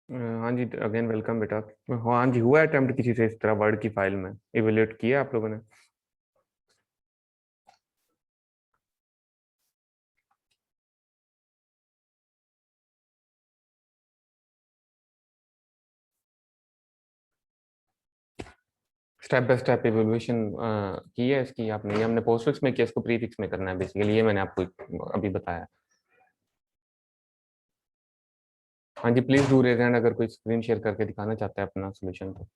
हाँ जी, again welcome बेटा। हाँ जी, हुआ अटेम्प्ट किसी से इस तरह वर्ड की फाइल में इवेल्युएट किया आप लोगों ने? स्टेप बाय स्टेप इवोल्यूशन की है इसकी आपने? ये हमने पोस्टफिक्स में किया, इसको प्रीफिक्स में करना है बेसिकली, ये मैंने आपको अभी बताया। हाँ जी, प्लीज डू रेज हैंड अगर कोई स्क्रीन शेयर करके दिखाना चाहता है अपना सोल्यूशन तो।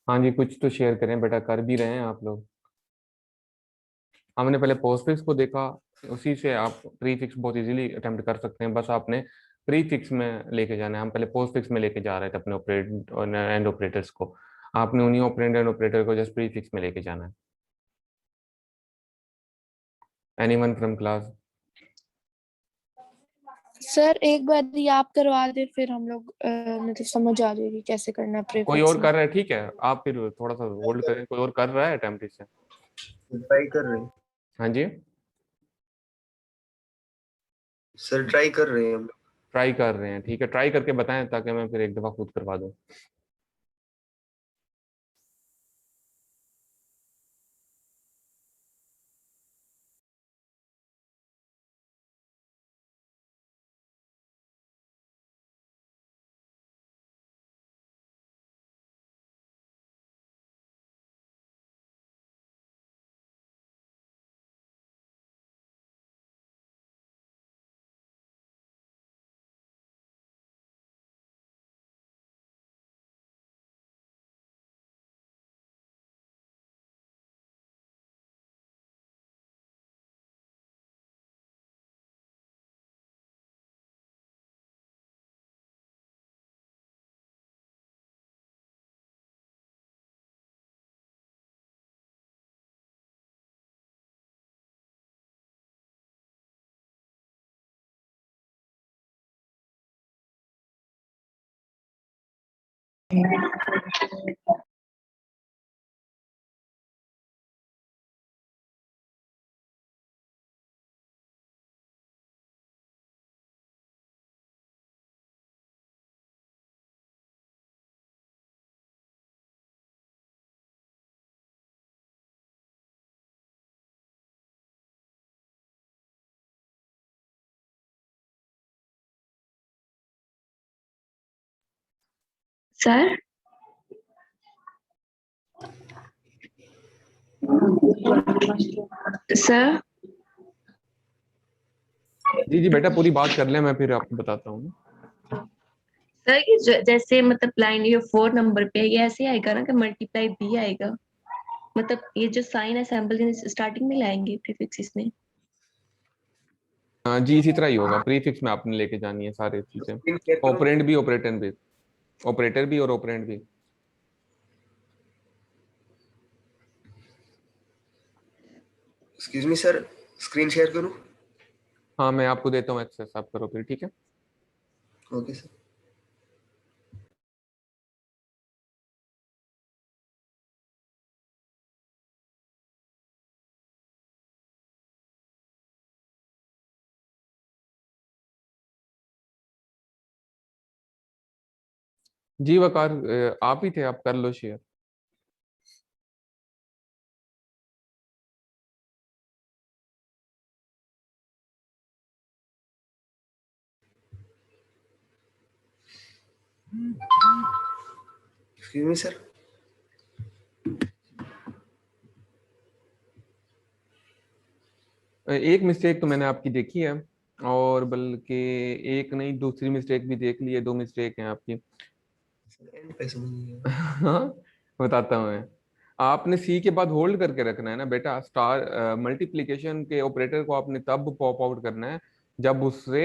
हाँ जी, कुछ तो शेयर करें बेटा, कर भी रहे हैं आप लोग। हमने पहले पोस्टफिक्स को देखा, उसी से आप प्रीफिक्स बहुत इजीली अटेम्प्ट कर सकते हैं, बस आपने प्रीफिक्स में लेके जाना है। हम पहले पोस्टफिक्स में लेके जा रहे थे अपने ऑपरेट और एंड ऑपरेटर्स को, आपने उन्हीं ऑपरेंड एंड ऑपरेटर को जस्ट प्रीफिक्स में लेके जाना है। Anyone from class? सर एक बार ये आप करवा दे, फिर हम लोग मतलब समझ आ जाएगी कैसे करना है कोई प्रीफिक्स और में। कर रहा है? ठीक है, आप फिर थोड़ा सा होल्ड करें, कोई और कर रहा है अटेम्प्ट इससे? ट्राई कर रहे हैं हाँ जी, सर, ट्राई कर रहे हैं हम। ट्राई कर रहे हैं, ठीक है, ट्राई करके बताएं ताकि मैं फिर एक दफा खुद करवा दूं। सर सर जी जी बेटा, पूरी बात कर लें, मैं फिर आपको बताता हूँ। सर ये जैसे मतलब लाइन ये 4 नंबर पे है, ये ऐसे आएगा ना कि मल्टीप्लाई बी आएगा, मतलब ये जो साइन है सैंपल स्टार्टिंग में लाएंगे प्रीफिक्स इसमें। जी इसी तरह ही होगा, प्रीफिक्स में आपने लेके जानी है सारी चीजें, स्क्रीन शेयर करूं? ऑपरेंड भी ऑपरेटर भी, ऑपरेटर भी और ऑपरेंड भी। Excuse me sir, screen share करूं? हाँ मैं आपको देता हूँ एक्सेस, आप करो फिर, ठीक है। Okay sir. जी वकार, आप ही थे, आप कर लो शेयर। Excuse me sir. एक मिस्टेक तो मैंने आपकी देखी है, और बल्कि एक नहीं दूसरी मिस्टेक भी देख ली है, 2 मिस्टेक हैं आपकी। एंड पे समझ नहीं आया। हाँ बताता हूँ मैं। आपने सी के बाद होल्ड करके रखना है ना बेटा, स्टार मल्टीप्लिकेशन के ऑपरेटर को आपने तब पॉप आउट करना है जब उससे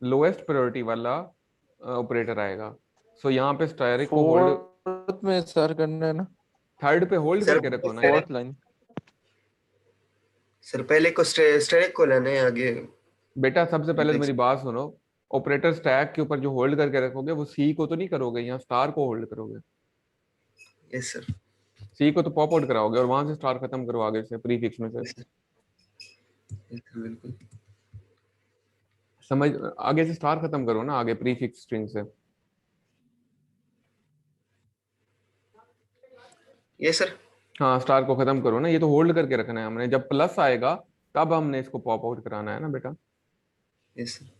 लोएस्ट प्रायोरिटी वाला ऑपरेटर आएगा। सो यहाँ पे स्टार को होल्ड, फोर्थ में सर करना है ना, थर्ड पे होल्ड सर करके रखो ना यार। Fourth line. सर पहले को स्टैक को लाना है आगे। बेटा सबसे पहले तो Prefix। मेरी बात सुनो। ऑपरेटर स्टैक के ऊपर जो होल्ड करके रखोगे वो सी को तो नहीं करोगे, यहाँ स्टार को होल्ड करोगे। Yes sir. सी को तो पॉप आउट कराओगे और वहां से स्टार खत्म करो आगे से प्रीफिक्स में से। यस सर बिल्कुल। समझ, आगे से स्टार खत्म करो ना, आगे प्रीफिक्स स्ट्रिंग से। Yes sir. हाँ स्टार को खत्म करो ना, ये तो होल्ड करके रखना है हमने, जब प्लस आएगा तब हमने इसको पॉप आउट कराना है ना बेटा। Yes sir.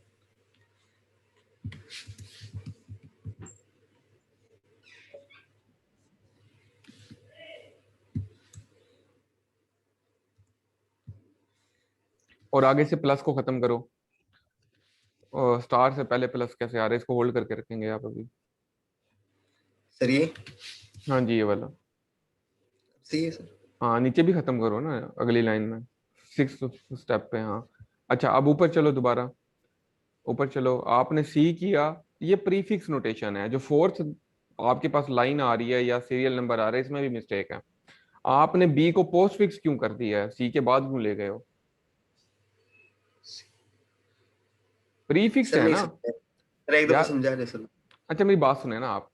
और आगे से प्लस को खत्म करो। और स्टार से पहले प्लस कैसे आ रहा है, इसको होल्ड करके रखेंगे आप अभी। सर ये हाँ जी ये वाला। सही है सर। हाँ नीचे भी खत्म करो ना अगली लाइन में, 6th स्टेप पे। हाँ अच्छा अब ऊपर चलो, दोबारा ऊपर चलो। आपने सी किया, ये प्रीफिक्स नोटेशन है। जो 4th आपके पास लाइन आ रही है या सीरियल नंबर आ रहा है, इसमें भी मिस्टेक है। आपने बी को पोस्ट फिक्स क्यों कर दिया है, सी के बाद क्यों ले गए हो? प्रीफिक्स सर है नहीं ना सर एक दफा यार। समझा रहे सर। अच्छा मेरी बात सुने ना आप,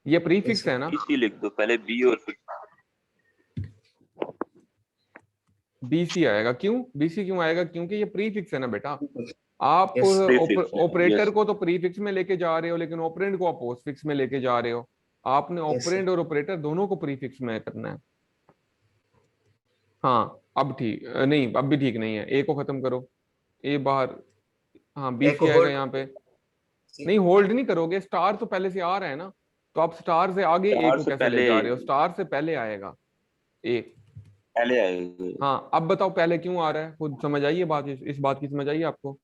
ये प्रीफिक्स सर। है ना। इसी लिख दो पहले बी और फिर बीसी आएगा, क्यों बीसी क्यों आएगा? क्योंकि ये प्रीफिक्स है ना बेटा। आप Yes, prefix है, ऑपरेटर yes। को तो प्रीफिक्स में लेके जा रहे हो, लेकिन ऑपरेंड को आप पोस्टफिक्स में लेके जा रहे हो। आपने Yes, sir। ऑपरेंड और ऑपरेटर दोनों को प्रीफिक्स में करना है। हाँ अब ठीक नहीं, अब भी ठीक नहीं है। ए को खत्म करो, ए बाहर। हाँ एक बीसी आएगा होल्ड। यहाँ पे। नहीं होल्ड नहीं करोगे, स्टार तो पहले से आ रहा है ना, तो आप स्टार से आगे ए चार को से कैसे ले पहले जा रहे हो? स्टार से पहले आएगा ए। पहले आएगा। हाँ अब बताओ पहले क्यों आ रहा है, खुद समझ आइए बात, इस बात की समझ आइए आपको।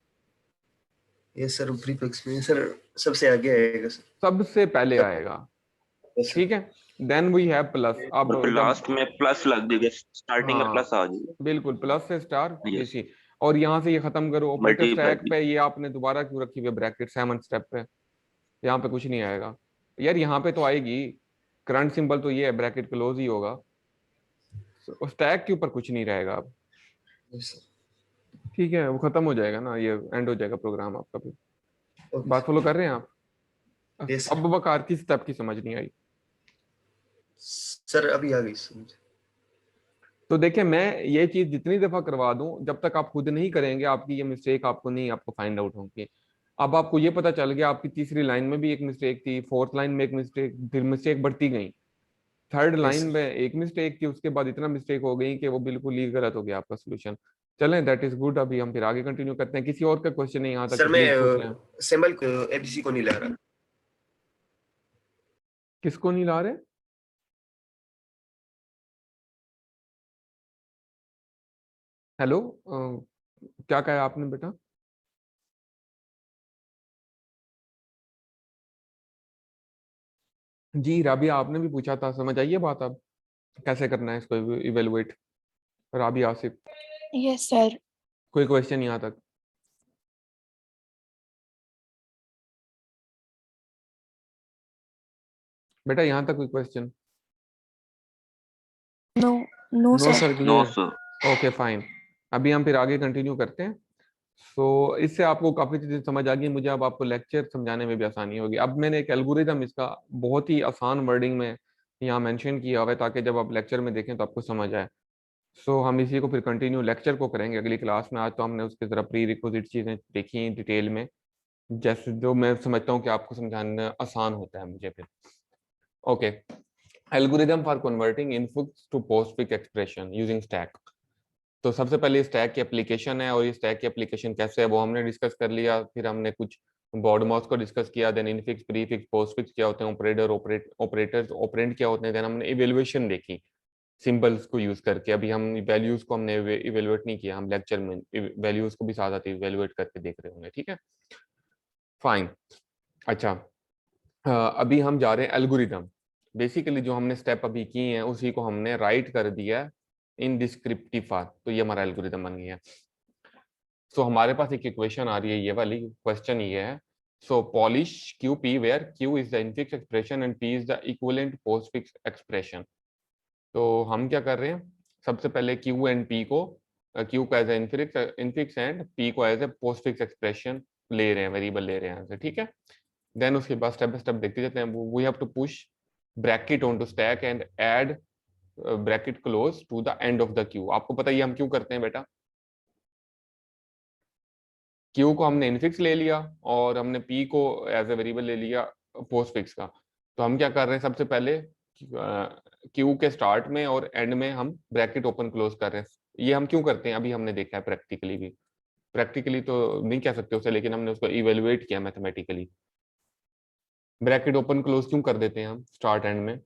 यस सर प्रीफिक्स में सर सबसे आगे आएगा सर। सबसे पहले आएगा, यस सर। ठीक है। Then we have plus. अब और फिर जब लास्ट में प्लस लग देगा, स्टार्टिंग में प्लस हाँ आ जाएगा। बिल्कुल प्लस से स्टार यस। बीसी। और यहाँ से ये खत्म करो ऑपरेटर मल्टीप्लाई स्टैक पे। ये आपने दोबारा क्यों रखी हुई है ब्रैकेट 7th स्टेप पे? यहाँ पे कुछ नहीं आएगा यार, यहाँ पे तो आएगी। करंट सिंबल तो ये है, ब्रैकेट क्लोज ही होगा। स्टैक के ऊपर कुछ नहीं रहेगा अब, यस सर। ठीक है। वो खत्म हो जाएगा ना, ये एंड हो जाएगा प्रोग्राम आपका भी। ओके बात फॉलो कर रहे हैं आप? यस अब वकार की स्टेप की समझ नहीं आई। सर अभी आ गई समझ। तो देखिए मैं ये चीज जितनी दफा करवा दूं, जब तक आप खुद नहीं करेंगे आपकी ये मिस्टेक आपको फाइंड आउट होगी। अब आपको ये पता चल गया, आपकी तीसरी लाइन में भी एक मिस्टेक थी, 4th लाइन में एक मिस्टेक, फिर मिस्टेक बढ़ती गई। 3rd yes line sir. में एक मिस्टेक थी, उसके बाद इतना मिस्टेक हो गई कि वो बिल्कुल ही गलत हो गया आपका सोल्यूशन। चलें दैट इज गुड। अभी हम फिर आगे कंटिन्यू करते हैं। किसी और का क्वेश्चन है यहाँ तक सर तो मैं प्लीज पूछ लें। सिंबल को एबीसी को नहीं ला रहा। किसको नहीं ला रहे? हेलो क्या कहा आपने बेटा? जी राबिया आपने भी पूछा था, समझ आइए बात अब कैसे करना है इसको evaluate. Rabia Asif yes sir. कोई क्वेश्चन यहाँ तक? बेटा यहाँ तक कोई question? No no no sir. Sir no clear. Sir. Okay fine. अभी हम फिर आगे कंटिन्यू करते हैं। सो इससे आपको काफी चीजें समझ आ गई मुझे। अब आपको लेक्चर समझाने में भी आसानी होगी। अब मैंने एक एल्गोरिदम इसका बहुत ही आसान वर्डिंग में यहाँ मेंशन किया हुआ है, ताकि जब आप लेक्चर में देखें तो आपको समझ आए। सो हम इसी को फिर कंटिन्यू लेक्चर को करेंगे अगली क्लास में। आज तो हमने उसके जरा प्री रिक्विजिट चीजें देखी डिटेल में, जैसे जो मैं समझता हूँ कि आपको समझाना आसान होता है मुझे फिर। Okay, algorithm for converting inputs to postfix expression using stack. तो सबसे पहले स्टैक की एप्लीकेशन है, और ये स्टैक की एप्लीकेशन कैसे है वो हमने डिस्कस कर लिया। फिर हमने कुछ बॉड मॉस को डिस्कस किया, देन इनफिक्स, प्रीफिक्स, पोस्टफिक्स क्या होते हैं, ऑपरेटर, ऑपरेटर्स, ऑपरेंड क्या होते हैं। देन हमने इवेल्युएशन देखी सिंबल्स को यूज करके। अभी हम वैल्यूज को हमने इवेल्युएट नहीं किया, हम लेक्चर में वैल्यूज को भी साथ साथ इवेल्युएट करके देख रहे होंगे, ठीक है फाइन। अच्छा अभी हम जा रहे हैं एल्गोरिदम। बेसिकली जो हमने स्टेप अभी किए हैं उसी को हमने राइट कर दिया इन डिस्क्रिप्टिव फॉर्म, तो ये हमारा एल्गोरिदम बन गया। सो हमारे पास एक इक्वेशन आ रही है, ये वाली क्वेश्चन ये है। So Polish Q P where Q is the infix expression and P is the equivalent postfix expression. तो हम क्या कर रहे हैं, सबसे पहले क्यू एंड पी को क्यू को as a infix and P को एज ए पोस्टफिक्स एक्सप्रेशन ले रहे हैं, वेरिएबल ले रहे हैं यहाँ से, ठीक है। देन उसके बाद स्टेप बाय स्टेप देखते जाते हैं। We have to push bracket on to stack and add bracket close to the end of the queue. आपको पता है हम क्यों करते हैं बेटा, क्यू को हमने इनफिक्स ले लिया और हमने पी को एज ए वेरिएबल ले लिया पोस्टफिक्स का। तो हम क्या कर रहे हैं, सबसे पहले क्यू के स्टार्ट में और एंड में हम ब्रैकेट ओपन क्लोज कर रहे हैं। ये हम क्यों करते हैं अभी हमने देखा है प्रैक्टिकली भी, प्रैक्टिकली तो नहीं कह सकते उसे, लेकिन हमने उसको इवेलुएट किया मैथमेटिकली। ब्रैकेट ओपन क्लोज क्यों कर देते हैं हम स्टार्ट एंड में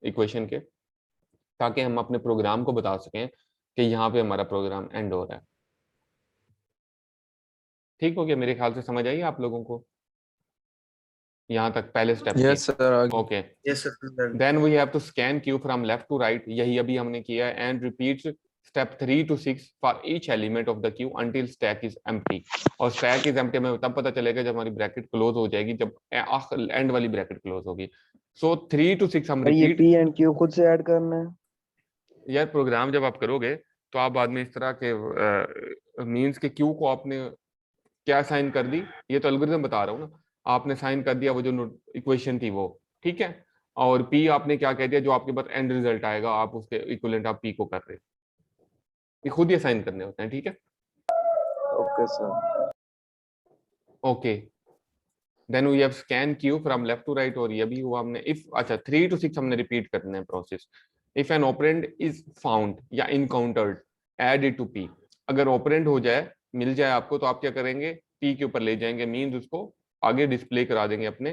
इक्वेशन के, ताकि हम अपने प्रोग्राम को बता सकें कि यहाँ पे हमारा प्रोग्राम एंड हो रहा है। ठीक हो गया, मेरे ख्याल से समझ आई आप लोगों को यहाँ तक पहले स्टेप की? Yes sir. Okay, yes sir. Then we have to scan queue from left to right, यही अभी हमने किया है। And repeat step 3 to 6 for each element of the queue until stack is empty. और स्टैक इज एम्प्टी हमें तब पता चलेगा जब हमारी ब्रैकेट क्लोज हो जाएगी, जब एंड वाली ब्रैकेट क्लोज होगी। सो 3 to 6 हम ये रिपीट। पी एंड क्यू खुद से ऐड करना है यार प्रोग्राम जब आप करोगे तो आप बाद में इस तरह के मींस के क्यू को आपने क्या साइन कर दी, ये तो एल्गोरिथम बता रहा हूँ ना, आपने साइन कर दिया वो जो इक्वेशन थी वो, ठीक है। और पी आपने क्या कह दिया, जो आपके पास एंड रिजल्ट आएगा आप उसके इक्विवेलेंट आप पी को कर रहे हैं, ये खुद ही साइन करने होते हैं, ठीक है। Okay sir. Okay, then we have scan queue from left to right, और ये भी हुआ हमने। इफ अच्छा 3 to 6 हमने रिपीट करने हैं process. If an operand is found या encountered add it to P, अगर ऑपरेंड हो जाए मिल जाए आपको तो आप क्या करेंगे, पी के ऊपर ले जाएंगे, मीन्स उसको आगे डिस्प्ले करा देंगे अपने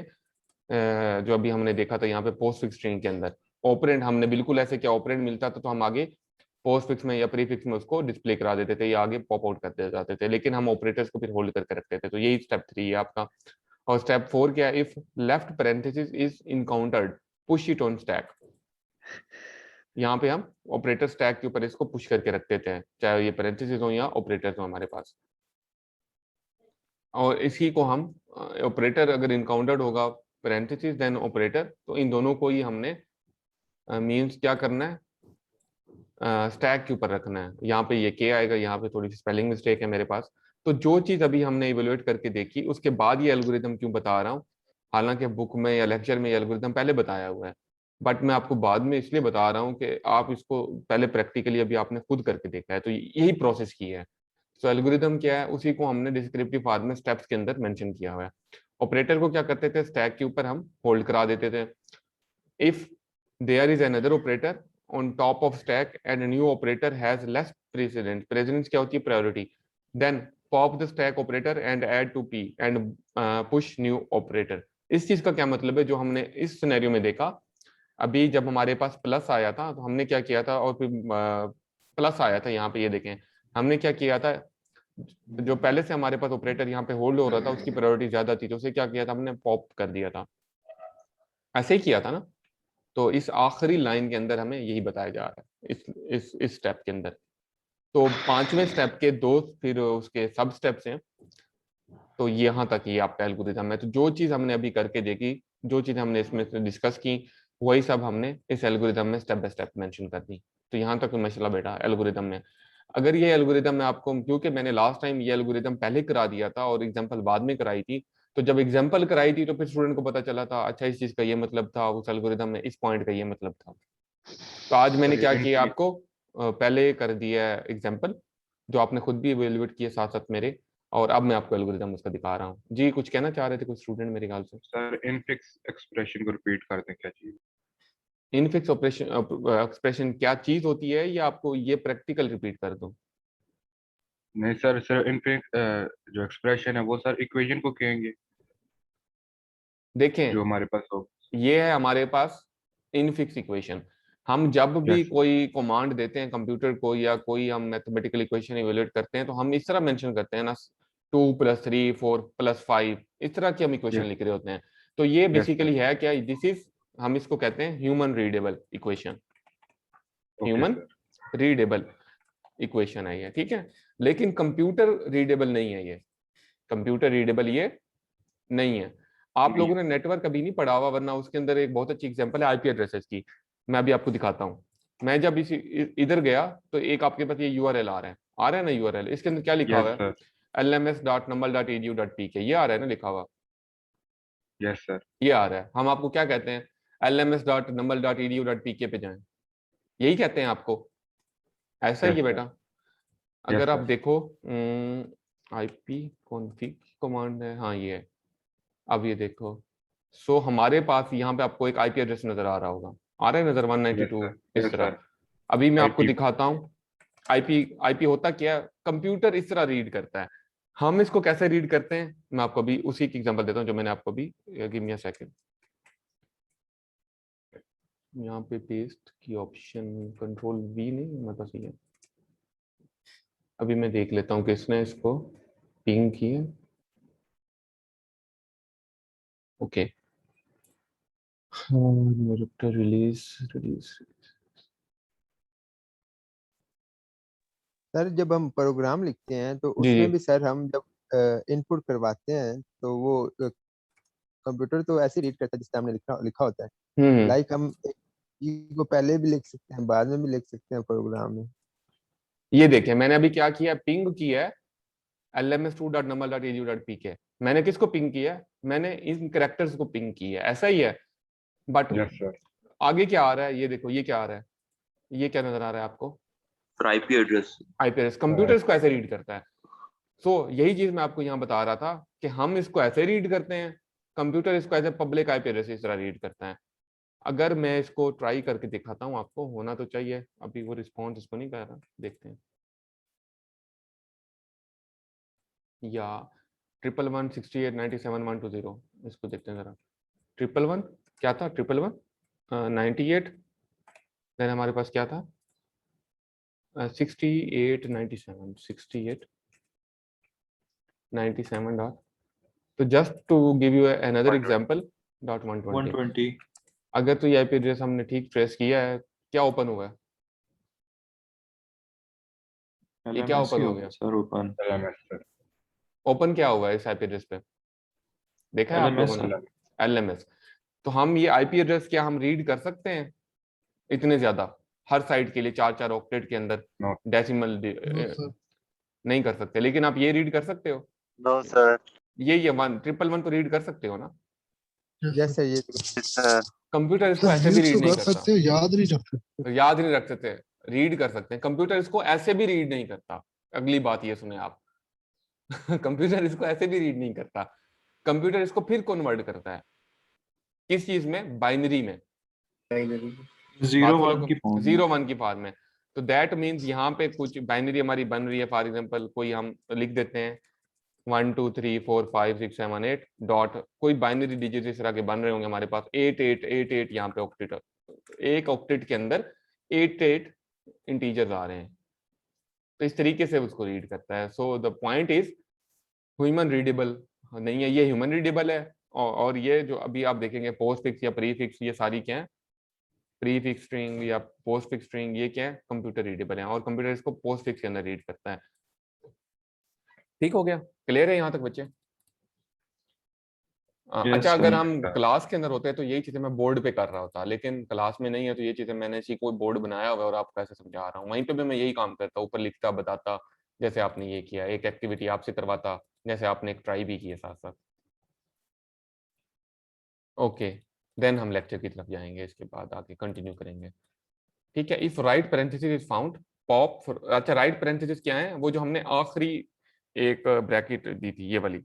जो अभी हमने देखा था यहाँ पे पोस्टफिक्स स्ट्रिंग के अंदर। ऑपरेंड हमने बिल्कुल ऐसे क्या ऑपरेंड मिलता था तो हम आगे पोस्टफिक्स में या प्रीफिक्स में उसको डिस्प्ले करा देते थे या आगे पॉप आउट कर दे जाते थे, लेकिन हम ऑपरेटर्स को फिर होल्ड करके रखते थे। तो यही स्टेप 3 है आपका। और स्टेप 4 क्या है, if left parenthesis is encountered push it on stack. यहाँ पे हम ऑपरेटर स्टैक के ऊपर इसको पुश करके रख देते हैं, चाहे ये पैरेंथेसिस हो या ऑपरेटर्स हो हमारे पास। और इसी को हम ऑपरेटर अगर इनकाउंटर्ड होगा पैरेंथेसिस देन ऑपरेटर, तो इन दोनों को ही हमने मींस क्या करना है, स्टैक के ऊपर रखना है। यहाँ पे ये के आएगा, यहाँ पे थोड़ी सी स्पेलिंग मिस्टेक है मेरे पास। तो जो चीज अभी हमने इवेलुएट करके देखी उसके बाद ये एल्गोरिथम क्यों बता रहा हूँ, हालांकि बुक में या लेक्चर में ये एल्गोरिथम पहले बताया हुआ है, बट मैं आपको बाद में इसलिए बता रहा हूँ कि आप इसको पहले प्रैक्टिकली अभी आपने खुद करके देखा है, तो यही प्रोसेस की है। तो एल्गोरिथम क्या है, उसी को हमने डिस्क्रिप्टिव फॉर्म में स्टेप्स के अंदर मेंशन किया हुआ है। ऑपरेटर को क्या करते थे, स्टैक के ऊपर हम होल्ड करा देते थे। If there is another operator on top of stack and a new operator has less precedence, precedence क्या होती है, priority, then pop the stack operator and add to p and push new operator। इस चीज का क्या मतलब है, जो हमने इस सिनेरियो में देखा अभी, जब हमारे पास प्लस आया था तो हमने क्या किया था, और फिर प्लस आया था यहाँ पे, ये देखें हमने क्या किया था, जो पहले से हमारे पास ऑपरेटर यहाँ पे होल्ड हो रहा था उसकी प्रायोरिटी ज्यादा थी, तो उसे क्या किया था हमने, पॉप कर दिया था। ऐसे ही किया था ना। तो इस आखिरी लाइन के अंदर हमें यही बताया जा रहा है इस स्टेप के अंदर। तो 5वें स्टेप के 2 फिर उसके सब स्टेप्स हैं। तो यहाँ तक ये आपका एल्गोरिथम है। तो जो चीज हमने अभी करके देखी, जो चीज हमने इसमें डिस्कस की, वही सब हमने इस एल्गोरिथम में स्टेप बाय स्टेप मेंशन कर दी। तो यहाँ तक माशाल्लाह बेटा एल्गोरिथम में, अगर ये एल्गोरिथम में आपको, क्योंकि मैंने लास्ट टाइम ये एल्गोरिथम पहले करा दिया था और एग्जाम्पल बाद में कराई थी, तो जब एग्जाम्पल कराई थी तो फिर स्टूडेंट को पता चला था अच्छा इस चीज का ये मतलब था, उस एल्गोरिथम में इस पॉइंट का ये मतलब था। तो आज मैंने क्या किया, आपको पहले कर दिया एग्जाम्पल जो आपने खुद भी इवेल्युएट किए साथ साथ मेरे, और अब मैं आपको एल्गोरिथम उसका दिखा रहा हूँ। जी कुछ कहना चाह रहे थे कुछ स्टूडेंट मेरे ख्याल से। सर इनफिक्स एक्सप्रेशन को रिपीट कर दें, क्या चीज? इनफिक्स ऑपरेशन एक्सप्रेशन क्या चीज होती है, या आपको ये प्रैक्टिकल रिपीट कर दूं? नहीं सर, सर इनफिक्स जो एक्सप्रेशन है वो सर इक्वेशन को कहेंगे देखें जो हमारे पास हो। ये है हमारे पास इनफिक्स इक्वेशन। हम जब भी Yes. कोई कमांड देते हैं कंप्यूटर को या कोई हम मैथमेटिकल इक्वेशन इवेल्युएट करते हैं तो हम इस तरह मेंशन करते हैं ना, 2 + 3 4 + 5, इस तरह की हम इक्वेशन Yes. लिख रहे होते हैं। तो ये Yes, बेसिकली है क्या, दिस इज, हम इसको कहते हैं human readable equation. Human readable equation है ये, ठीक है। लेकिन कंप्यूटर रीडेबल नहीं है ये, कंप्यूटर रीडेबल ये नहीं है। आप लोगों ने नेटवर्क कभी नहीं पढ़ा हुआ, वरना उसके अंदर एक बहुत अच्छी एग्जांपल है आईपी एड्रेसेस की। मैं अभी आपको दिखाता हूँ। मैं जब इधर गया तो एक आपके पास ये यूआरएल आ रहा है, आ रहा है ना यूआरएल, इसके अंदर क्या लिखा हुआ यस है, सर, lms.numl.edu.pk, ये आ रहा है ना लिखा हुआ, यस सर, ये आ रहा है। हम आपको क्या कहते हैं, lms.numl.edu.pk पे जाएं, यही कहते हैं आपको, ऐसा ही यस है सर, बेटा। यस अगर आप सर, देखो आईपी कॉन्फ़िग कमांड है, हाँ ये है, अब ये देखो, सो हमारे पास यहाँ पे आपको एक आईपी एड्रेस नजर आ रहा होगा, आ रहा है नजर, यस 192 सर, इस यस तरह। सर, अभी मैं आपको IP दिखाता हूँ आईपी, आईपी होता क्या है, कंप्यूटर इस तरह रीड करता है, हम इसको कैसे रीड करते हैं, मैं आपको अभी उसी की एग्जांपल देता हूँ जो मैंने आपको अभी, गिव मी अ सेकंड, यहाँ पे पेस्ट की ऑप्शन कंट्रोल वी नहीं हमारे पास ये है, अभी मैं देख लेता हूँ किसने इसको पिंग किया, ओके, रिलीज रिलीज, सर जब हम प्रोग्राम लिखते हैं तो जी जी, उसमें भी सर हम जब इनपुट करवाते हैं तो वो कंप्यूटर तो ऐसे रीड करता है जिससे हमने लिखा लिखा होता है। हम्म, लाइक हम एक चीज को पहले भी लिख सकते हैं, बाद में भी लिख सकते हैं प्रोग्राम में। ये देखिए मैंने अभी क्या किया, पिंग किया है lms2.numl.edu.pk, मैंने किसको पिंग किया है, मैंने इन कैरेक्टर्स को पिंग किया है, ऐसा ही है, बट यस सर, आगे क्या आ रहा है, ये देखो ये क्या आ रहा है, ये क्या नजर आ रहा है आपको, sir IP address. IPS, computer इसको ऐसे रीड करता है। सो यही चीज मैं आपको यहाँ बता रहा था कि हम इसको ऐसे रीड करते हैं, कंप्यूटर इसको ऐसे पब्लिक आईपी एड्रेस इस तरह रीड करता है। अगर मैं इसको ट्राई करके दिखाता हूँ आपको, होना तो चाहिए, अभी वो रिस्पॉन्स इसको नहीं कर रहा, देखते हैं, या 11168971120, इसको देखते हैं जरा, 111 क्या था, 111 98, देन हमारे पास क्या था 6897 डॉट, तो just to give you another example dot 120, अगर तो ये आईपी एड्रेस हमने ठीक ट्रेस किया है, क्या ओपन हुआ है, ये क्या ओपन हो गया, sir open LMS sir, open क्या हुआ है इस आईपी एड्रेस पे, देखा है आप LMS लोगों ने, एलएमएस। तो हम ये आईपी एड्रेस क्या हम रीड कर सकते हैं इतने ज्यादा, हर साइट के लिए 4-4 ऑक्टेट के अंदर No. डेसिमल नहीं कर सकते, लेकिन आप ये रीड कर सकते हो, नो सर। ये 111 तो रीड कर सकते हो ना, यस सर, ये सर कंप्यूटर इसको ऐसे भी रीड नहीं करता, सकते हो, याद नहीं रख सकते। याद नहीं रख सकते, रीड कर सकते हैं, कंप्यूटर इसको ऐसे भी रीड नहीं करता, अगली बात ये सुने आप कंप्यूटर इसको ऐसे भी रीड नहीं करता, कंप्यूटर इसको फिर कन्वर्ट करता है, किस चीज में, बाइनरी में, फाइनली 01 की फॉर्म 0-1 की फॉर्म में। तो दैट मीन्स यहाँ पे कुछ बाइनरी हमारी बन रही है, फॉर एग्जांपल कोई हम लिख देते हैं 1 2 3 4 5 6 7 8 डॉट, कोई बाइनरी डिजिट इस तरह के बन रहे होंगे हमारे पास 8888, यहाँ पे ऑक्टेट, एक ऑक्टेट के अंदर 88 इंटीजर्स आ रहे हैं, तो इस तरीके से उसको रीड करता है। So the point is human readable नहीं है, ये ह्यूमन रीडेबल है, और ये जो अभी आप देखेंगे पोस्ट फिक्स या प्री फिक्स, ये सारी क्या है, प्री फिक्स स्ट्रिंग या पोस्ट फिक्स स्ट्रिंग, ये क्या है, कंप्यूटर रीडेबल है, और कंप्यूटर इसको पोस्ट फिक्स के अंदर रीड करता है। ठीक हो गया, क्लियर है यहाँ तक बच्चे? अच्छा, अगर हम क्लास के अंदर होते तो यही चीजें मैं बोर्ड पे कर रहा होता, लेकिन क्लास में नहीं है, तो ये चीजें मैंने इसी कोई बोर्ड बनाया हुआ है और आपको ऐसे समझा रहा हूँ, वहीं पे भी मैं यही काम करता, ऊपर लिखता बताता, जैसे आपने ये किया, एक एक्टिविटी आपसे करवाता, जैसे आपने एक ट्राई भी किया साथ साथ। ओके, देन हम लेक्चर की तरफ जाएंगे, इसके बाद आगे कंटिन्यू करेंगे। ठीक है, if right parenthesis is found pop, अच्छा राइट पैरेंथेसिस क्या है, वो जो हमने आखिरी एक ब्रैकेट दी थी, ये वाली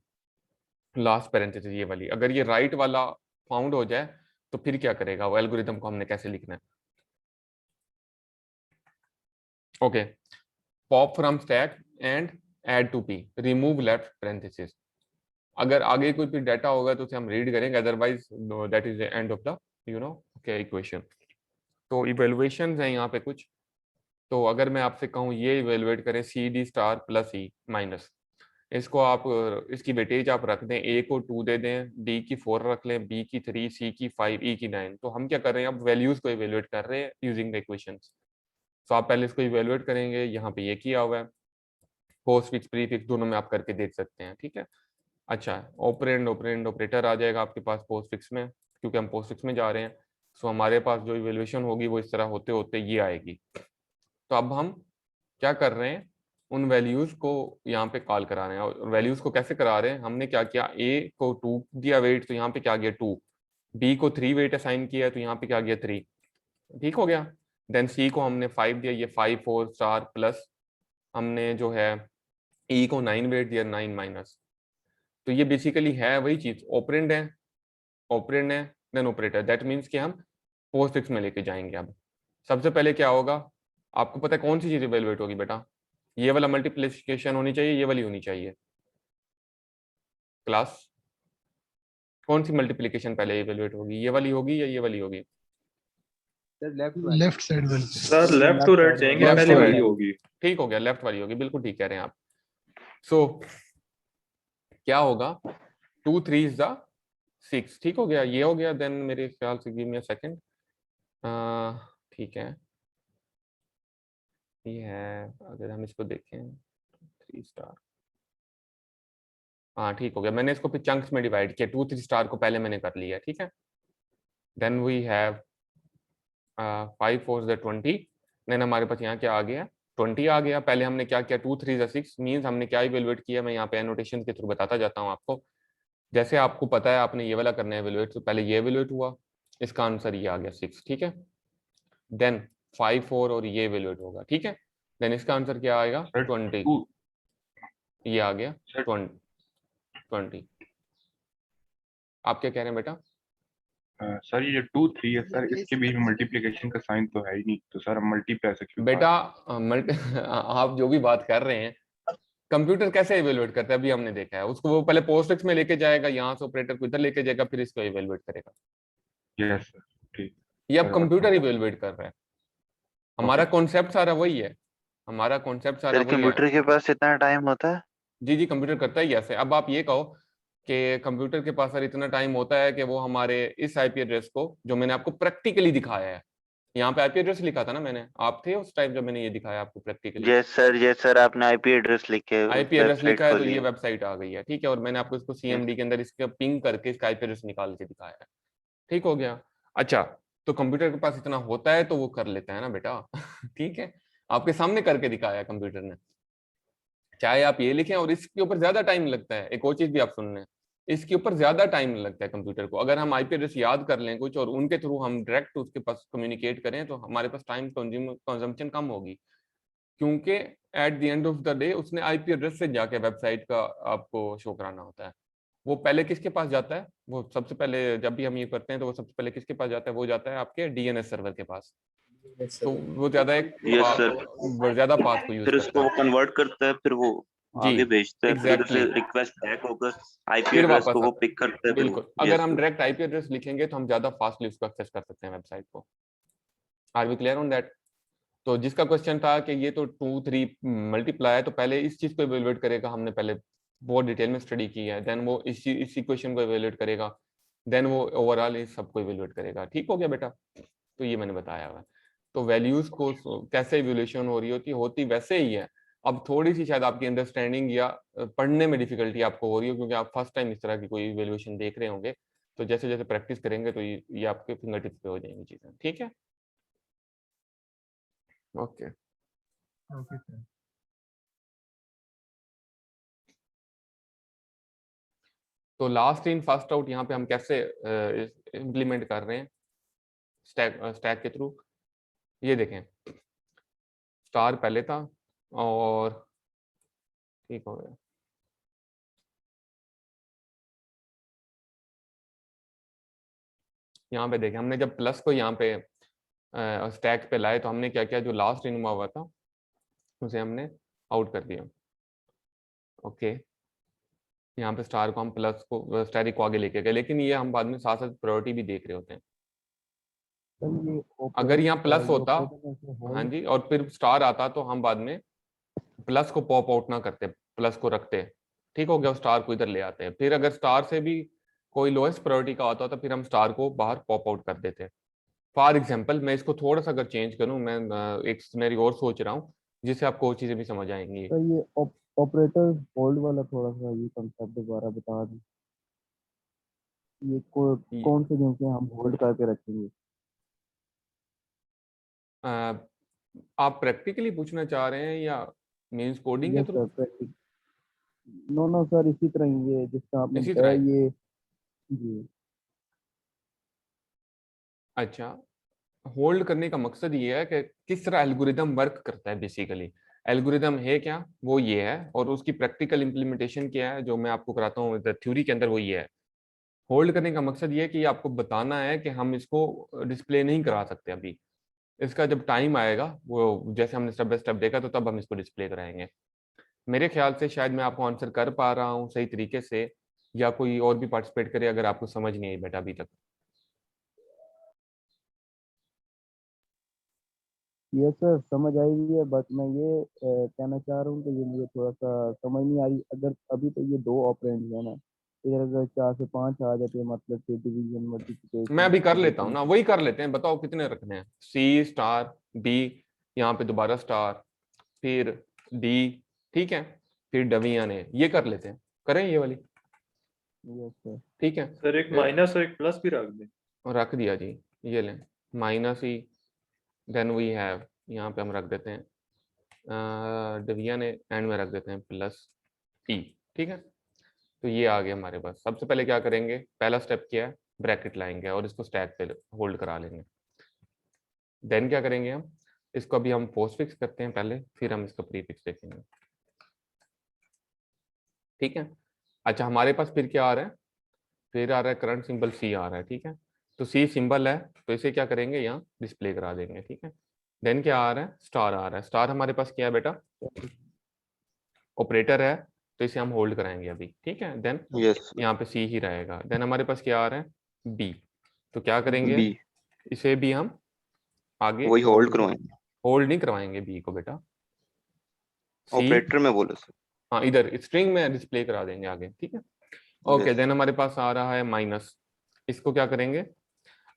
लास्ट पैरेंथेसिस, ये वाली, अगर ये राइट वाला फाउंड हो जाए तो फिर क्या करेगा वो, एल्गोरिथम को हमने कैसे लिखना है। Okay, pop from stack and add to P, remove left parenthesis, अगर आगे कोई भी डाटा होगा तो उसे हम रीड करेंगे, otherwise that is the end of the okay equation. तो इवेल्युएशन है यहाँ पे कुछ, तो अगर मैं आपसे कहूँ ये इवेलुएट करें C D star plus E minus, इसको आप इसकी वेटेज आप रख दें, ए को 2 दे दें, डी की 4 रख लें, बी की 3, सी की 5, ई की 9, तो हम क्या कर रहे हैं, अब वैल्यूज को इवेलुएट कर रहे हैं यूजिंग द इक्वेशंस। तो आप पहले इसको इवेलुएट करेंगे, यहाँ पे ये किया हुआ है, पोस्ट फिक्स प्री फिक्स दोनों में आप करके देख सकते हैं। ठीक है, अच्छा ऑपरेंड ऑपरेंड ऑपरेटर आ जाएगा आपके पास पोस्ट फिक्स में, क्योंकि हम पोस्ट फिक्स में जा रहे हैं, सो हमारे पास जो इवेल्युएशन होगी वो इस तरह होते होते ये आएगी। तो अब हम क्या कर रहे हैं, उन वैल्यूज को यहाँ पे कॉल करा रहे हैं। और वैल्यूज को कैसे करा रहे हैं, हमने क्या किया, ए को 2 दिया वेट तो यहाँ पे क्या गया 2, बी को 3 वेट असाइन किया तो यहाँ पे क्या गया 3, ठीक हो गया। देन सी को हमने 5 दिया, ये 5 4 स्टार प्लस हमने जो है ई को 9 वेट दिया 9 माइनस। तो ये बेसिकली है वही चीज, ऑपरेंड है, ऑपरेंड है देन ऑपरेटर। दैट मीन्स कि हम पोस्टफिक्स में लेके जाएंगे। अब सबसे पहले क्या होगा, आपको पता है कौन सी चीज इवेलुएट होगी बेटा, ये वाला मल्टीप्लिकेशन होनी चाहिए, ये वाली होनी चाहिए क्लास। कौन सी मल्टीप्लिकेशन पहले इवेलुएट होगी, ये वाली होगी या ये वाली होगी? सर लेफ्ट साइड वाली। सर लेफ्ट टू राइट जाएंगे, Left पहले to वही right। होगी। ठीक हो गया, लेफ्ट वाली होगी, बिल्कुल ठीक कह रहे हैं आप। सो क्या होगा, 2 3 इज द 6, ठीक हो गया, ये हो गया। देन मेरे ख्याल से गिव मी अ सेकंड, ठीक है ये है, अगर हम इसको देखें 3 स्टार, हाँ ठीक हो गया। मैंने इसको फिर चंक्स में डिवाइड किया, 2 3 स्टार को पहले मैंने कर लिया, ठीक है। देन वी हैव 5 4 20, देन हमारे पास यहाँ क्या आ गया 20 आ गया। पहले हमने क्या किया 2 3 6 मीन्स हमने क्या इवेलुएट किया, मैं यहाँ पे एनोटेशन के थ्रू बताता जाता हूँ आपको। जैसे आपको पता है आपने ये वाला करना है इवेलुएट, तो पहले ये इवेलुएट हुआ, इसका आंसर ये आ गया 6, ठीक है। देन 5 4 और ये इवेलुएट होगा, ठीक है। देन इसका आंसर क्या आएगा 20, ये आ गया 20। आप क्या कह रहे हैं बेटा? सर ये 2 3 है सर, इसके बीच में मल्टीप्लिकेशन का साइन तो है ही नहीं, तो सर हम मल्टीप्लाई से क्यों बेटा आप जो भी बात कर रहे हैं, कंप्यूटर कैसे इवेलुएट करता है अभी हमने देखा है उसको, वो पहले पोस्टफिक्स में लेके जाएगा, यहाँ से ऑपरेटर को इधर लेके जाएगा, फिर इसको इवेलुएट करेगा। यस सर ठीक। ये अब कंप्यूटर इवेलुएट कर रहा है, हमारा कॉन्सेप्ट सारा वही है, हमारा कॉन्सेप्ट सारा वही है। कंप्यूटर के पास इतना टाइम होता है? जी जी, कंप्यूटर करता ही ऐसे। अब आप ये कहो कि कंप्यूटर के पास सर इतना टाइम होता है कि वो हमारे इस आईपी एड्रेस को, जो मैंने आपको प्रैक्टिकली दिखाया है, यहाँ पे आईपी एड्रेस लिखा था ना मैंने, आप थे उस टाइम जब मैंने ये दिखाया आपको प्रैक्टिकली? यस सर आपने आईपी एड्रेस लिखे, आईपी एड्रेस लिखा है तो ये वेबसाइट आ गई है, ठीक है। और मैंने आपको इसको सीएमडी के अंदर इसका पिंग करके इसका आईपी एड्रेस निकाल के दिखाया है, ठीक हो गया। अच्छा, तो कंप्यूटर के पास इतना होता है तो वो कर लेता है ना बेटा ठीक है, आपके सामने करके दिखाया कंप्यूटर ने। चाहे आप ये लिखें, और इसके ऊपर ज्यादा टाइम लगता है, एक और चीज भी आप सुन लें, इसके ऊपर ज्यादा टाइम लगता है कंप्यूटर को। अगर हम आईपी एड्रेस याद कर लें कुछ और उनके थ्रू हम डायरेक्ट उसके पास कम्युनिकेट करें तो हमारे पास टाइम कंजम्पशन कम होगी, क्योंकि at the end of the day उसने आईपी एड्रेस से जाके वेबसाइट का आपको शो कराना होता है। वो पहले किसके पास जाता है, वो सबसे पहले जब भी हम ये करते हैं तो वो सबसे पहले किसके पास जाता है, वो जाता है आपके डीएनएस सर्वर के पास। तो वो ज्यादा एक ज्यादा पाथ को यूज फिर करता उसको है, वो कन्वर्ट करता है, फिर वो जी आगे भेजता है, फिर उधर से एग्जैक्टली, रिक्वेस्ट बैक होकर आईपी फिर एड्रेस वापस को वो आता पिक करता है। है, फिर बिल्कुल, वो अगर हम डायरेक्ट आईपी एड्रेस लिखेंगे तो हम ज्यादा फास्टली उसको एक्सेस कर सकते हैं वेबसाइट को। Are we clear on that? तो जिसका क्वेश्चन था कि ये तो 2 3 मल्टीप्लाई है, तो पहले इस चीज को इवेलुएट करेगा, हमने पहले बहुत डिटेल में स्टडी की है। देन वो इस इक्वेशन को इवेलुएट करेगा, देन वो ओवरऑल इस सबको इवेलुएट करेगा, ठीक हो गया बेटा। तो ये मैंने बताया हुआ है। तो वैल्यूज को कैसे इवोल्यूशन हो रही होती वैसे ही है। अब थोड़ी सी शायद आपकी अंडरस्टैंडिंग या पढ़ने में डिफिकल्टी आपको हो रही हो, क्योंकि आप फर्स्ट टाइम इस तरह की कोई इवोल्यूशन देख रहे होंगे। तो जैसे जैसे प्रैक्टिस करेंगे तो ये आपके फिंगर टिप्स पे हो जाएंगी चीजें, ठीक है। Okay okay sir. तो लास्ट इन फर्स्ट आउट यहाँ पे हम कैसे इम्प्लीमेंट कर रहे हैं स्टैक के थ्रू, ये देखें। स्टार पहले था और ठीक हो गया, यहाँ पे देखें हमने जब प्लस को यहाँ पे स्टैक पे लाए तो हमने क्या किया, जो लास्ट इन हुआ था उसे हमने आउट कर दिया। ओके, यहाँ पे स्टार को हम प्लस को स्टैरिक को आगे लेके गए, लेकिन ये हम बाद में साथ साथ प्रायोरिटी भी देख रहे होते हैं। अगर यहाँ प्लस होता, हाँ जी, और फिर स्टार आता तो हम बाद में प्लस को पॉप आउट ना करते, प्लस को रखते, ठीक हो गया, स्टार को इधर ले आते हैं। फिर अगर स्टार से भी कोई लोएस्ट प्रायोरिटी का होता तो फिर हम स्टार को बाहर पॉप आउट कर देते। फॉर एग्जाम्पल मैं इसको थोड़ा सा अगर चेंज करूँ, मैं एक सिनेरियो और सोच रहा हूँ जिससे आपको और चीजें भी समझ आएंगी। तो ये ऑपरेटर होल्ड वाला थोड़ा सा ये कंसेप्ट दोबारा बता दें, ये कौन से जंक्शन हम होल्ड करके रखेंगे? आप प्रैक्टिकली पूछना चाह रहे हैं या मींस कोडिंग के yes through? Sir practice no sir इसी तरह ही ये जिसका आपने इसी बताया तरह? ये जी अच्छा, होल्ड करने का मकसद ये है कि किस तरह एल्गोरिदम वर्क करता है। बेसिकली एल्गोरिदम है क्या, वो ये है, और उसकी प्रैक्टिकल इम्प्लीमेंटेशन क्या है जो मैं आपको कराता हूँ थ्योरी के अंदर, वो ये है। होल्ड करने का मकसद ये है कि आपको बताना है कि हम इसको डिस्प्ले नहीं करा सकते अभी, इसका जब टाइम आएगा, वो जैसे हमने स्टेप बाय स्टेप देखा, तो तब हम इसको डिस्प्ले कराएंगे। मेरे ख्याल से शायद मैं आपको आंसर कर पा रहा हूँ सही तरीके से, या कोई और भी पार्टिसिपेट करे अगर आपको समझ नहीं आई बेटा अभी तक। यस सर समझ आई हुई है बट मैं ये कहना चाह रहा हूँ कि ये मुझे थोड़ा सा समझ नहीं आ रही। अगर अभी तो ये 2 ऑपरेंड है ना, इधर अगर 4 से 5 आ जाते हैं मतलब कि डिवीजन मैं मल्टीप्लिकेशन अभी कर लेता हूँ ना, एडिशन। वही कर लेते हैं। बताओ कितने रखने हैं? सी स्टार बी, यहाँ पे दोबारा स्टार, फिर डी, ठीक है, फिर डविया ने, ये कर लेते हैं, करें ये वाली, यस सर ठीक है। सर एक माइनस और एक प्लस भी रख दें। और रख दिया जी, ये लें minus E, then we have, यहाँ पे हम रख देते हैं डविया ने, एंड में रख देते हैं प्लस ई, ठीक है। तो ये आ गया हमारे पास। सबसे पहले क्या करेंगे, पहला स्टेप क्या है, ब्रैकेट लाएंगे और इसको स्टैक पे होल्ड करा लेंगे। देन क्या करेंगे, हम इसको अभी हम पोस्ट फिक्स करते हैं पहले, फिर हम इसका प्रीफिक्स देखेंगे, ठीक है। अच्छा, हमारे पास फिर क्या आ रहा है, फिर आ रहा है करंट सिंबल सी आ रहा है, ठीक है। तो सी सिंबल है, तो इसे क्या करेंगे, यहाँ डिस्प्ले करा देंगे, ठीक है। देन क्या आ रहा है, स्टार आ रहा है। स्टार हमारे पास क्या है बेटा, ऑपरेटर है, तो इसे हम होल्ड कराएंगे अभी, ठीक है। देन यस यहाँ पे सी ही रहेगा। देन हमारे पास क्या आ रहा है, बी, तो क्या करेंगे, बी इसे भी हम आगे वही होल्ड करवाएंगे। होल्ड नहीं करवाएंगे बी को बेटा, सी, ऑपरेटर में बोलो सर। हाँ इधर स्ट्रिंग में डिस्प्ले करा देंगे आगे, ठीक है। ओके, यस देन हमारे पास आ रहा है माइनस, इसको क्या करेंगे,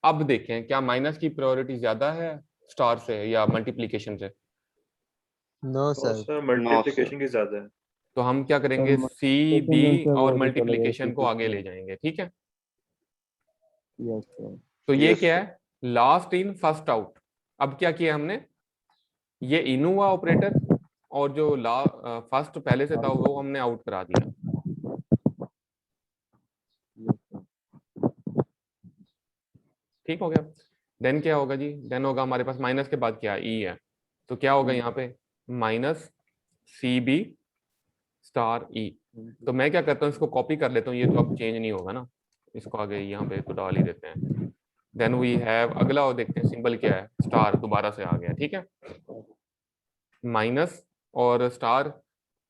अब देखें क्या माइनस की प्रायोरिटी ज्यादा है स्टार से या मल्टीप्लीकेशन से? नो और sir sir no sir multiplication की ज्यादा है। तो हम क्या सर करेंगे, सी मल्टीप्लिकेशन बी जो है वो और आगे चला जाएगा मल्टीप्लीकेशन को प्रीफिक्स आगे में। ले जाएंगे, ठीक है। यस सर तो ये यस क्या सर है, लास्ट इन फर्स्ट आउट। अब क्या किया हमने, ये इन हुआ ऑपरेटर, और जो फर्स्ट पहले से था वो हमने आउट करा दिया, यस सर ठीक हो गया। देन क्या होगा जी, देन होगा हमारे पास माइनस के बाद क्या, ई है, तो क्या होगा यहाँ पे, माइनस सी बी स्टार ई। तो मैं क्या करता हूँ, इसको कॉपी कर लेता हूँ, ये तो अब चेंज नहीं होगा ना, इसको आगे यहाँ पे तो डाल ही देते हैं। देन वी हैव, अगला और देखते हैं सिंबल क्या है, स्टार दोबारा से आ गया, ठीक है। माइनस और स्टार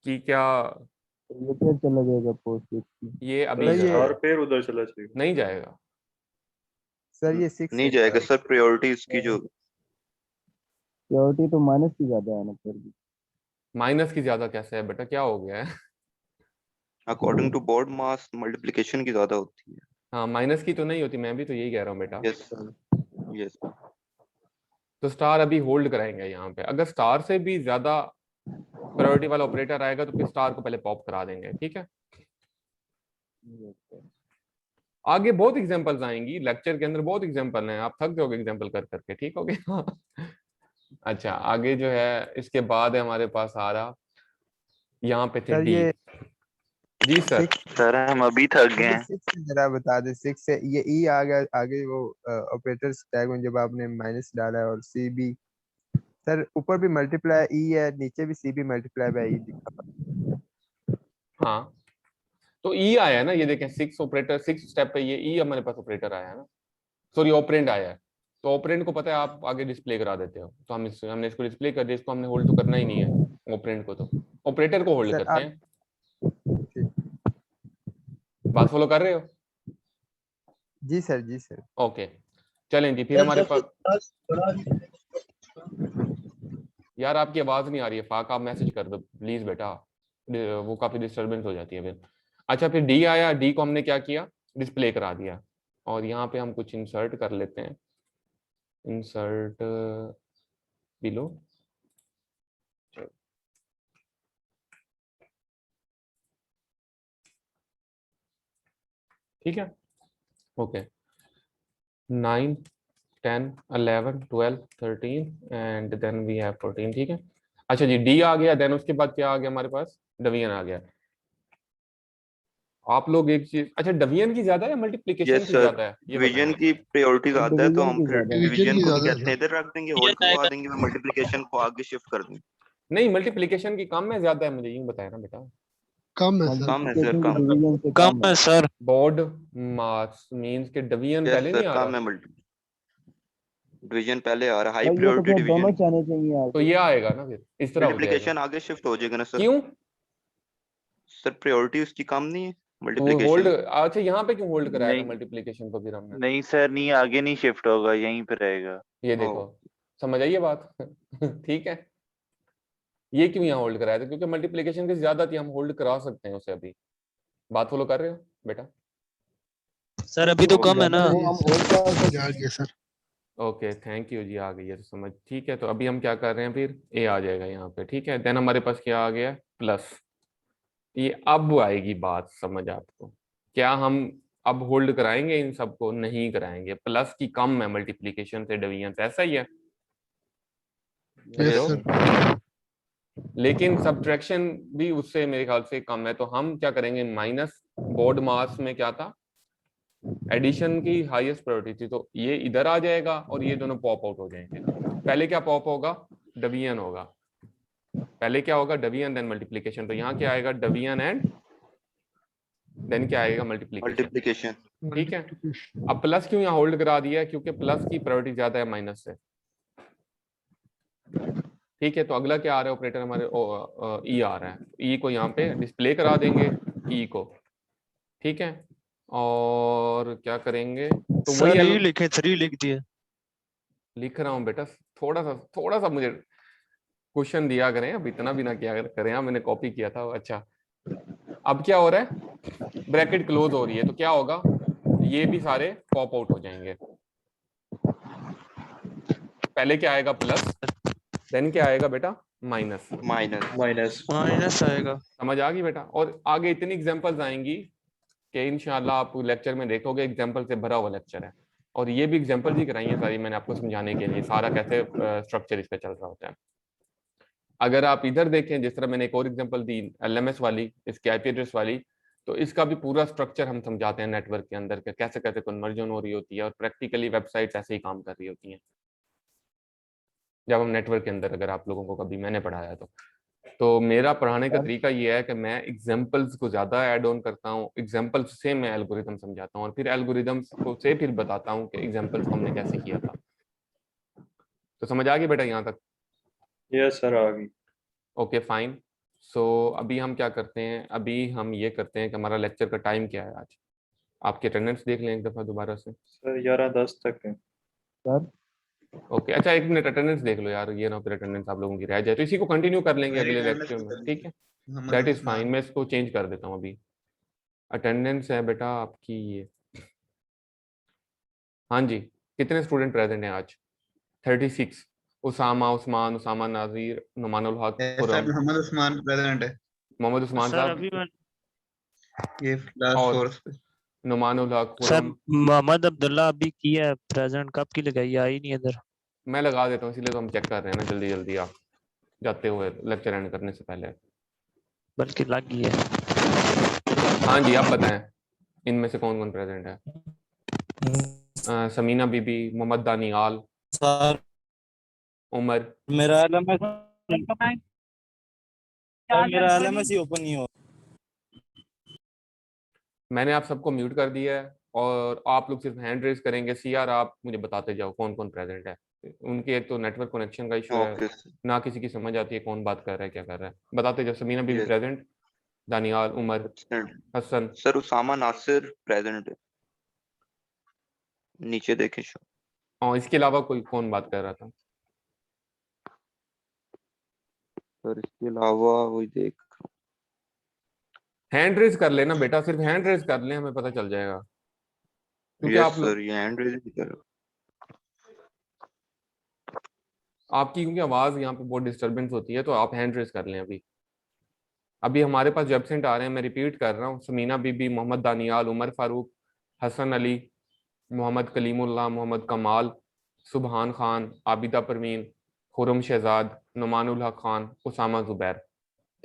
की क्या, ये फिर चला जाएगा पोस्ट फिक्स में। ये अभी सर ये और फिर उधर चला जाएगा। नहीं जाएगा। सर ये 6 नहीं है जाएगा सर। सर, प्रायोरिटी इसकी जो सिक्योरिटी तो माइनस की ज्यादा है ना फिर भी। माइनस की ज्यादा कैसे है बेटा, क्या हो गया है? According to BODMAS multiplication की ज्यादा होती है। हाँ माइनस की तो नहीं होती, मैं भी तो यही कह रहा हूँ बेटा। यस यस तो स्टार अभी होल्ड कराएंगे यहाँ पे, अगर स्टार से भी ज्यादा प्रायोरिटी वाला ऑपरेटर आएगा तो फिर स्टार को पहले पॉप करा देंगे, ठीक है। यस सर आगे बहुत एग्जांपल्स आएंगी लेक्चर के अंदर, बहुत एग्जांपल हैं, आप थक जाओगे एग्जांपल कर करके, ठीक हो गया। अच्छा, आगे जो है इसके बाद है हमारे पास आ रहा, यहाँ पे थे सर डी। ये जी सर। 6 सर हम अभी थक गए ये हैं। 6 से जरा बता दे। 6 से ये ई आ गया आगे वो ऑपरेटर टैग में जब आपने माइनस डाला है, और सी बी सर ऊपर भी मल्टीप्लाई ई है, नीचे भी सी बी मल्टीप्लाई बाय ई लिखा हुआ हाँ, तो ई आया है ना, ये देखें 6 ऑपरेटर, 6 स्टेप पे ये ई हमारे पास ऑपरेटर आया है ना, सॉरी ऑपरेंड आया है। तो ऑपरेंड को पता है आप आगे डिस्प्ले करा देते हो, तो हमने इसको डिस्प्ले कर दिया, इसको हमने होल्ड तो करना ही नहीं है ऑपरेंड को, तो ऑपरेटर को है। होल्ड सर करते आप हैं। ठीक। बात फॉलो कर रहे हो? जी सर जी सर। ओके, चलें जी, फिर हमारे पास, यार आपकी आवाज नहीं आ रही है, फाक आप मैसेज कर दो प्लीज बेटा, वो काफी डिस्टरबेंस हो जाती है फिर। अच्छा, फिर डी आया, डी को हमने क्या किया, डिस्प्ले करा दिया, और यहाँ पे हम कुछ इंसर्ट कर लेते हैं, इंसर्ट बिलो, ठीक है। Okay, 9 10 11 12 13 and then we have 14, ठीक है। अच्छा जी, डी आ गया, देन उसके बाद क्या आ गया हमारे पास, डिवीजन आ गया। आप लोग एक चीज, अच्छा डिवीजन की ज्यादा है या मल्टीप्लिकेशन यस की सर, ज्यादा है ये डिवीजन बताएं। की प्रायोरिटी ज्यादा है, तो डिवीजन हम की फिर ज्यादा है। डिवीजन डिवीजन की को ज्यादा कहते हैं है इधर रख देंगे, होल्ड करवा देंगे, मल्टीप्लिकेशन को आगे शिफ्ट कर देंगे। नहीं, मल्टीप्लिकेशन की कम है ज्यादा है, मुझे यूं बताया ना बेटा। कम है सर। कम है सर, मल्टीप्लिकेशन की कम। डिवीजन से कम है सर। बोर्ड मास मींस के डिवीजन यस पहले नहीं सर, आ कम रहा, है, मल्टी डिवीजन पहले आ रहा, हाई भाई ये तो प्रायोरिटी फिर दोनों डिवीजन। से आने चाहिए तो आगे। ये आएगा ना, फिर इस तरह हो जाएगा। मल्टीप्लिकेशन आगे शिफ्ट हो जाएगा ना सर। क्यों सर प्रायोरिटी उसकी कम नहीं है वो मल्टीप्लिकेशन होल्ड, की। अच्छा यहाँ पे क्यों होल्ड कराया था नहीं मल्टीप्लिकेशन को फिर हमने, नहीं सर, नहीं आगे नहीं शिफ्ट होगा, यहीं पे रहेगा। ये ओ, देखो समझ आइए बात ठीक है, ये क्यों यहाँ होल्ड कराया था, क्योंकि मल्टीप्लिकेशन की ज्यादा थी, हम होल्ड करा सकते हैं उसे अभी। बात फॉलो कर रहे हो बेटा। सर अभी तो क्योंकि कम है ना। ज्यादा हो हम होल्ड कर समझ सकते आ हैं। गया सर। ओके थैंक यू जी, आ गई है तो समझ, ठीक है। तो अभी हम क्या कर रहे हैं, फिर ए आ जाएगा यहाँ पे, ठीक है। देन हमारे पास क्या आ गया, प्लस। ये अब आएगी बात समझ आपको, क्या हम अब होल्ड कराएंगे इन सबको, नहीं कराएंगे, प्लस की कम है मल्टीप्लिकेशन से डिवीजन से, ऐसा ही है। यस समझो, सर। लेकिन सब्ट्रैक्शन भी उससे मेरे ख्याल से कम है, तो हम क्या करेंगे, माइनस बोर्ड मास में क्या था, एडिशन की हाईएस्ट प्रायोरिटी थी, तो ये इधर आ जाएगा और ये दोनों पॉप आउट हो जाएंगे। पहले क्या पॉप होगा, डिवीजन होगा, पहले क्या होगा, डिवीजन देन मल्टीप्लिकेशन। तो यहाँ क्या आएगा, डिवीजन एंड देन क्या आएगा, मल्टीप्लिकेशन, मल्टीप्लिकेशन। ठीक है। अब प्लस क्यों यहाँ होल्ड करा दिया है, क्योंकि प्लस की प्रायोरिटी ज्यादा है माइनस से, ठीक है। तो अगला क्या आ रहा है ऑपरेटर हमारे, ई आ रहा है, ई को यहाँ पे डिस्प्ले करा देंगे, ई को, ठीक है। और क्या करेंगे, तो वही सर ये लिखे, 3 लिख दिए। लिख रहा हूँ बेटा, थोड़ा सा मुझे क्वेश्चन दिया करें, अब इतना भी ना किया करें, मैंने कॉपी किया था। अच्छा अब क्या हो रहा है, ब्रैकेट क्लोज हो रही है, तो क्या होगा, ये भी सारे पॉप आउट हो जाएंगे। पहले क्या आएगा, प्लस, देन क्या आएगा बेटा, माइनस। माइनस आएगा। समझ आ गई बेटा। और आगे इतनी एग्जांपल्स आएंगी कि इंशाल्लाह आप लेक्चर में देखोगे एग्जांपल से भरा हुआ लेक्चर है, और ये भी एग्जांपल ही कराई है सारी मैंने आपको समझाने के लिए, सारा कैसे स्ट्रक्चर इस पे चल रहा होता है। अगर आप इधर देखें, जिस तरह मैंने एक और एग्जांपल दी LMS वाली, इसकी IP एड्रेस वाली, तो इसका भी पूरा स्ट्रक्चर हम समझाते हैं नेटवर्क के अंदर के, कैसे कैसे कन्वर्जन हो रही होती है, और प्रैक्टिकली वेबसाइट्स ऐसे ही काम कर रही होती हैं जब हम नेटवर्क के अंदर, अगर आप लोगों को कभी मैंने पढ़ाया तो मेरा पढ़ाने का तरीका ये है कि मैं एग्जांपल्स को ज़्यादा ऐड ऑन करता हूँ, एग्जांपल्स से मैं एल्गोरिथम समझाता हूँ, और फिर एल्गोरिथम्स को से फिर बताता हूँ कि एग्जांपल्स को हमने कैसे किया था। तो समझ आ गई बेटा यहाँ तक? यस सर, आ गई। Okay fine. सो अभी हम क्या करते हैं, अभी हम ये करते हैं कि हमारा लेक्चर का टाइम क्या है आज, आपकी अटेंडेंस देख लें एक दफ़ा दोबारा से। सर 11:10 तक है। सर ओके अच्छा, 1 मिनट अटेंडेंस देख लो यार, ये ना फिर अटेंडेंस आप लोगों की रह जाए, तो इसी को कंटिन्यू कर लेंगे अगले लेक्चर में, ठीक है। दैट इज़ फाइन, मैं इसको चेंज कर देता हूँ अभी। अटेंडेंस है बेटा आपकी ये, हाँ जी, कितने स्टूडेंट प्रेजेंट हैं आज? 36। उसामा, उस्मान, उसामा नाजीर, नुमानुल हक, खुरम, मोहम्मद उस्मान प्रेजेंट है मोहम्मद उस्मान सर साहब, अभी मैं ये लास्ट और फोर्स पे। नुमानुल हक, सर खुरम। मोहम्मद अब्दुल्ला अभी किया है प्रेजेंट, कब की लगाई, आई नहीं इधर। मैं लगा देता हूँ, इसीलिए तो हम चेक कर रहे हैं ना जल्दी जल्दी, आप जाते हुए लेक्चर एंड करने से पहले। बल्कि लग गई है। हाँ जी, आप बताएं इनमें से कौन कौन प्रेजेंट है? समीना बीबी, मोहम्मद दानियाल, सर उमर। मेरा LMS ही ओपन नहीं हो। मैंने आप सबको म्यूट कर दिया है, और आप लोग सिर्फ हैंड रेज करेंगे। CR आप मुझे बताते जाओ कौन कौन प्रेजेंट है। उनके एक तो नेटवर्क कनेक्शन का इशू है, ना किसी की समझ आती है कौन बात कर रहा है क्या कर रहा है। बताते जाओ। Samina Bibi present, Daniyal, Umar, Hasan. Sir Usama Nasir present है, नीचे देखें शो। और इसके अलावा कोई कौन बात कर रहा था? सर इसके अलावा वही देख, हैंड रेज कर लेना बेटा, सिर्फ हैंड रेज कर ले, हमें पता चल जाएगा। क्योंकि यस आप सर, ये हैंड रेज नहीं कर। आपकी क्योंकि आवाज यहाँ पे बहुत डिस्टरबेंस होती है, तो आप हैंड रेज कर लें अभी। अभी हमारे पास जो एब्सेंट आ रहे हैं, मैं रिपीट कर रहा हूँ, समीना बीबी, मोहम्मद दानियाल, उमर फारूक, हसन अली, मोहम्मद कलीमुल्लाह, मोहम्मद कमाल, सुबहान खान, आबिदा परवीन, खुरम शहजाद, नुमानुल हक खान, उसामा जुबैर।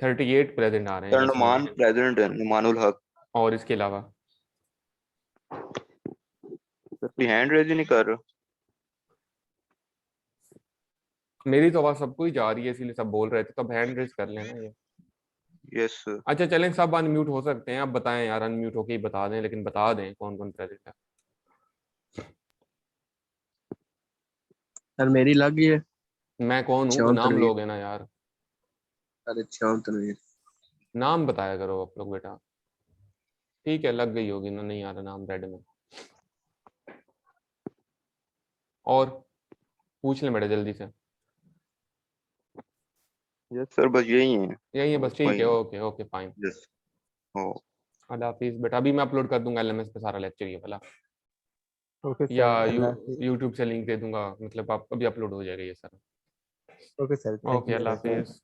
38 प्रेजेंट आ रहे हैं सर जिसमें। नुमान प्रेजेंट है, नुमानुल हक। और इसके अलावा सर हैंड रेज ही नहीं कर रहा। मेरी तो आवाज सबको ही जा रही है, इसीलिए सब बोल रहे थे, तब हैंड रेज कर लेना ये। Yes sir. अच्छा चलें, सब अनम्यूट हो सकते हैं। आप बताएं यार, अनम्यूट होके ही बता दें, लेकिन बता दें कौन कौन प्रेजेंट है। सर मेरी लग गई है। मैं कौन हूँ, श्याम नाम तनवीर। लोगे ना यार, अरे श्याम तनवीर। नाम बताया करो आप लोग बेटा। ठीक है, लग गई होगी ना, नहीं आ रहा नाम रेड में। और पूछ लें बेटा जल्दी से। यस सर बस यही है। यही है बस, ठीक है, ओके ओके फाइन। यस। ओ अल्लाह हाफिज बेटा। अभी मैं अपलोड कर दूंगा LMS पे सारा लेक्चर ये वाला, ओके या सर, अल्लाह हाफिज। यूट्यूब से लिंक दे दूंगा, मतलब आप अभी अपलोड हो जाएगा ये सारा। Okay sir, thank okay you Allah sir. Hafiz.